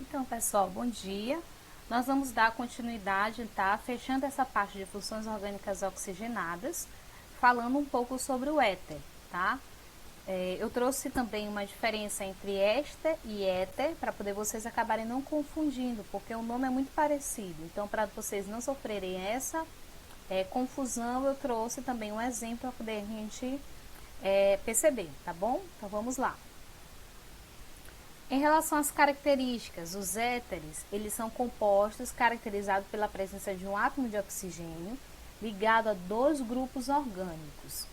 Então, pessoal, bom dia. Nós vamos dar continuidade, tá? Fechando essa parte de funções orgânicas oxigenadas, falando um pouco sobre o éter, tá? Eu trouxe também uma diferença entre éster e éter, para poder vocês acabarem não confundindo, porque o nome é muito parecido. Então, para vocês não sofrerem essa confusão, eu trouxe também um exemplo para poder a gente perceber, tá bom? Então, vamos lá. Em relação às características, os éteres, eles são compostos caracterizados pela presença de um átomo de oxigênio ligado a dois grupos orgânicos.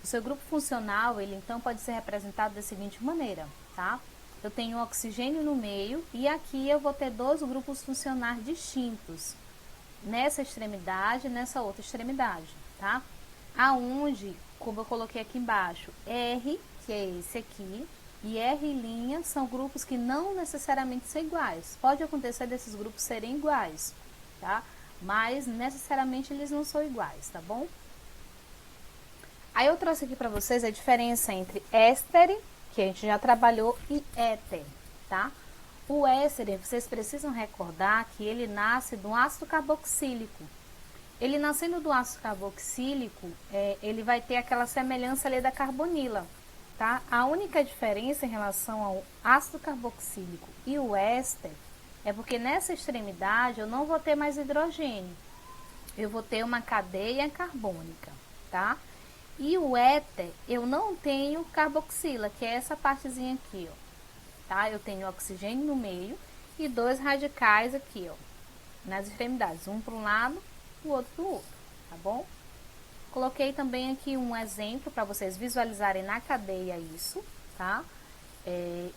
O seu grupo funcional, ele então pode ser representado da seguinte maneira, tá? Eu tenho um oxigênio no meio e aqui eu vou ter dois grupos funcionais distintos, nessa extremidade e nessa outra extremidade, tá? Aonde, como eu coloquei aqui embaixo, R, que é esse aqui, e R' são grupos que não necessariamente são iguais. Pode acontecer desses grupos serem iguais, tá? Mas necessariamente eles não são iguais, tá bom? Aí eu trouxe aqui para vocês a diferença entre éster, que a gente já trabalhou, e éter, tá? O éster, vocês precisam recordar que ele nasce do ácido carboxílico. Ele nascendo do ácido carboxílico, ele vai ter aquela semelhança ali da carbonila. Tá? A única diferença em relação ao ácido carboxílico e o éster é porque nessa extremidade eu não vou ter mais hidrogênio, eu vou ter uma cadeia carbônica, tá? E o éter eu não tenho carboxila, que é essa partezinha aqui, ó, tá? Eu tenho oxigênio no meio e dois radicais aqui, ó, nas extremidades, um para um lado, o outro para o outro, tá bom? Coloquei também aqui um exemplo para vocês visualizarem na cadeia isso, tá?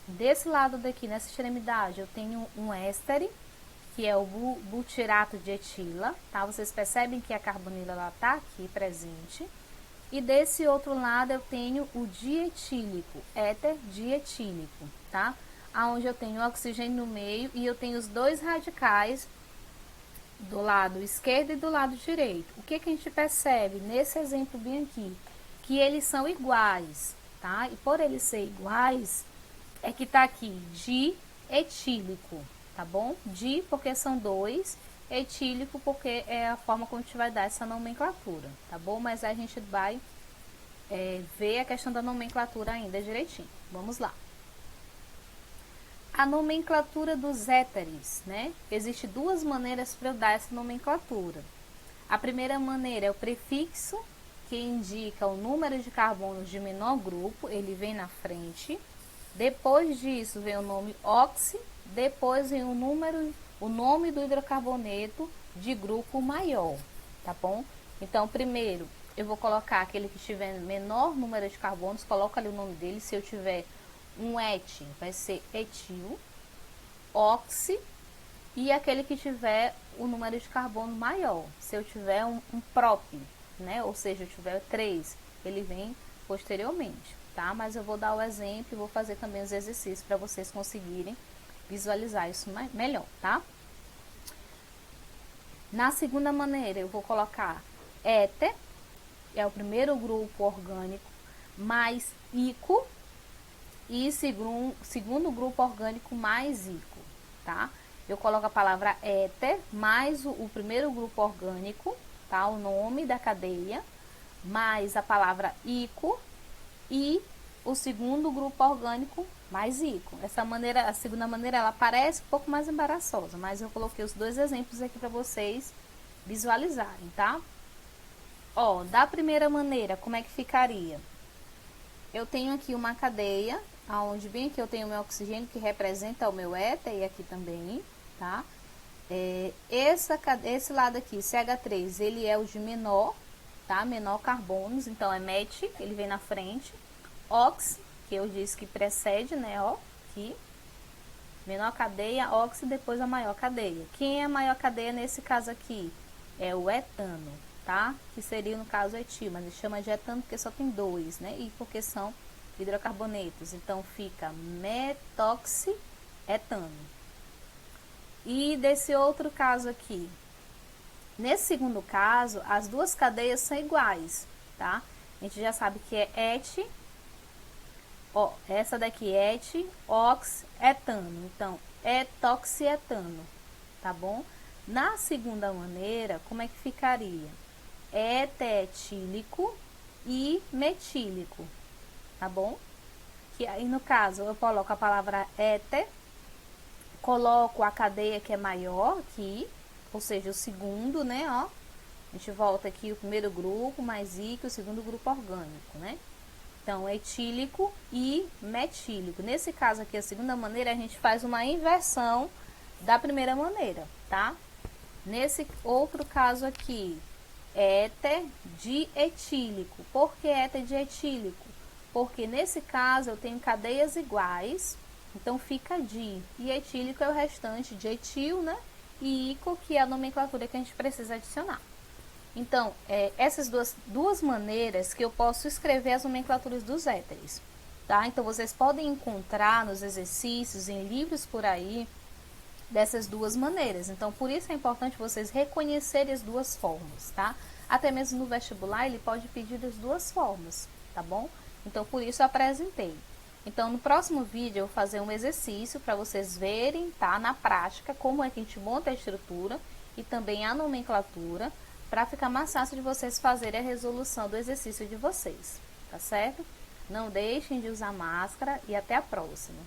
Desse lado daqui, nessa extremidade, eu tenho um éster, que é o butirato de etila, tá? Vocês percebem que a carbonila ela tá aqui presente. E desse outro lado eu tenho o dietílico, éter dietílico, tá? Aonde eu tenho oxigênio no meio e eu tenho os dois radicais do lado esquerdo e do lado direito. O que a gente percebe nesse exemplo bem aqui? Que eles são iguais, tá? E por eles serem iguais, é que tá aqui dietílico, tá bom? Di porque são dois, etílico porque é a forma como a gente vai dar essa nomenclatura, tá bom? Mas a gente vai ver a questão da nomenclatura ainda direitinho. Vamos lá. A nomenclatura dos éteres, né? Existem duas maneiras para eu dar essa nomenclatura. A primeira maneira é o prefixo, que indica o número de carbonos de menor grupo, ele vem na frente. Depois disso vem o nome oxi, depois vem o nome do hidrocarboneto de grupo maior, tá bom? Então, primeiro eu vou colocar aquele que tiver menor número de carbonos, coloco ali o nome dele. Se eu tiver um et, vai ser etil, oxi, e aquele que tiver o número de carbono maior. Se eu tiver um prop, né? Ou seja, eu tiver 3, ele vem posteriormente, tá? Mas eu vou dar o exemplo e vou fazer também os exercícios para vocês conseguirem visualizar isso melhor, tá? Na segunda maneira, eu vou colocar éter, é o primeiro grupo orgânico, mais ico, e segundo grupo orgânico mais ico, tá? Eu coloco a palavra éter mais o primeiro grupo orgânico, tá? O nome da cadeia, mais a palavra ico e o segundo grupo orgânico mais ico. Essa maneira, a segunda maneira, ela parece um pouco mais embaraçosa, mas eu coloquei os dois exemplos aqui para vocês visualizarem, tá? Ó, da primeira maneira, como é que ficaria? Eu tenho aqui uma cadeia, onde bem aqui eu tenho o meu oxigênio, que representa o meu éter, e aqui também, tá? Esse lado aqui, CH3, ele é o de menor, tá? Menor carbonos, então é MET, ele vem na frente. Ox, que eu disse que precede, né, ó, aqui. Menor cadeia, ox, depois a maior cadeia. Quem é a maior cadeia nesse caso aqui? É o etano, tá? Que seria no caso etil, mas a gente chama de etano porque só tem dois, né? E porque são hidrocarbonetos. Então fica metoxietano. E desse outro caso aqui, nesse segundo caso, as duas cadeias são iguais, tá? A gente já sabe que é Ó, essa daqui é etioxetano. Então, etoxietano, tá bom? Na segunda maneira, como é que ficaria? Etetílico e metílico, tá bom? Que aí no caso eu coloco a palavra éter, coloco a cadeia que é maior aqui, ou seja, o segundo, né, ó. A gente volta aqui o primeiro grupo, mais I, que o segundo grupo orgânico, né? Então, etílico e metílico. Nesse caso aqui, a segunda maneira, a gente faz uma inversão da primeira maneira, tá? Nesse outro caso aqui, éter dietílico. Por que éter dietílico? Porque nesse caso eu tenho cadeias iguais, então fica di. E etílico é o restante de etil, né? E ico, que é a nomenclatura que a gente precisa adicionar. Então, essas duas maneiras que eu posso escrever as nomenclaturas dos éteres, tá? Então, vocês podem encontrar nos exercícios, em livros por aí, dessas duas maneiras. Então, por isso é importante vocês reconhecerem as duas formas, tá? Até mesmo no vestibular, ele pode pedir das duas formas, tá bom? Então, por isso eu apresentei. Então, no próximo vídeo, eu vou fazer um exercício para vocês verem, tá? Na prática, como é que a gente monta a estrutura e também a nomenclatura, para ficar mais fácil de vocês fazerem a resolução do exercício de vocês, tá certo? Não deixem de usar máscara e até a próxima!